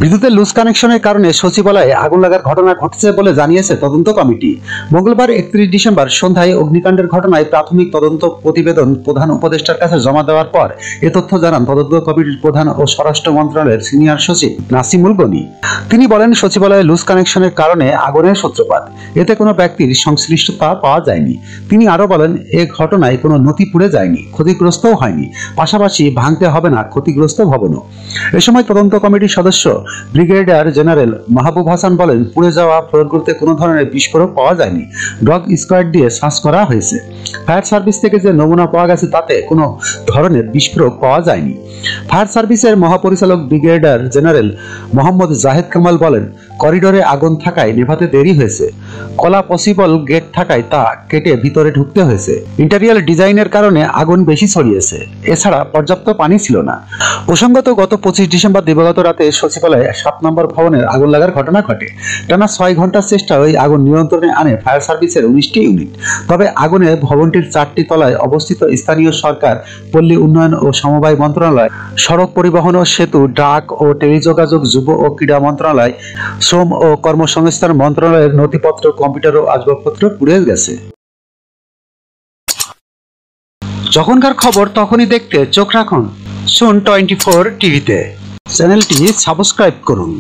বিদ্যুতের লুজ কানেকশনের কারণে সচিবালয়ে আগুন লাগার ঘটনা ঘটেছে বলে জানিয়েছে তদন্ত কমিটি। মঙ্গলবার 31 ডিসেম্বর সন্ধ্যায় অগ্নিকাণ্ডের ঘটনায় প্রাথমিক তদন্ত প্রতিবেদন প্রধান উপদেষ্টার কাছে জমা দেওয়ার পর এ তথ্য জানান তদন্ত কমিটির প্রধান ও স্বরাষ্ট্র মন্ত্রণালয়ের সিনিয়র সচিব নাসিমুল গনি। তিনি বলেন, সচিবালয়ে লুজ কানেকশনের কারণে আগুনের সূত্রপাত, এতে কোনো ব্যক্তির সংশ্লিষ্টতা পাওয়া যায়নি। তিনি আরো বলেন, এ ঘটনায় কোনো নথি পুড়ে যায়নি, ক্ষতিগ্রস্তও হয়নি, পাশাপাশি ভাঙতে হবে না ক্ষতিগ্রস্ত ভবনও। এ সময় তদন্ত কমিটির সদস্য ব্রিগেডিয়ার জেনারেল মাহবুব হাসান বলেন, পুড়ে যাওয়া ফ্লোরগুলোতে কোনো ধরনের বিস্ফোরক পাওয়া যায়নি, ডগ স্কোয়াড দিয়ে সার্চ করা হয়েছে। ফায়ার সার্ভিস থেকে যে নমুনা পাওয়া গেছে তাতে কোনো ধরনের বিস্ফোরক পাওয়া যায়নি। ফায়ার সার্ভিসের মহাপরিচালক ব্রিগেডিয়ার জেনারেল মোহাম্মদ জাহেদ কামাল বলেন, করিডোরে আগুন থাকায় নেভাতে দেরি হয়েছে, কলা পসিবল গেট থাকায় তা কেটে ভিতরে ঢুকতে হয়েছে। ইন্টেরিয়র ডিজাইনের কারণে আগুন বেশি ছড়িয়েছে, এছাড়া পর্যাপ্ত পানি ছিল না। প্রসঙ্গত, গত 25 ডিসেম্বর দিবাগত রাতে সচিবালয়ে 7 নম্বর ভবনের আগুন লাগার ঘটনা ঘটে। টানা 6 ঘন্টার চেষ্টা ওই আগুন নিয়ন্ত্রণে আনে ফায়ার সার্ভিসের 19টি ইউনিট। তবে আগুনে ভবনটির 4টি তলায় অবস্থিত স্থানীয় সরকার, পল্লী উন্নয়ন ও সমবায় মন্ত্রণালয়, সড়ক পরিবহন ও সেতু, ডাক ও টেলিযোগাযোগ, যুব ও ক্রীড়া মন্ত্রণালয়, শ্রম ও কর্মসংস্থান মন্ত্রণালয়ের নথিপত্র, কম্পিউটার ও আসবাবপত্র পুড়ে গেছে। যখনকার খবর তখনই দেখতে চোখ রাখুন সুন 24 টিভিতে। চ্যানেলটি সাবস্ক্রাইব করুন।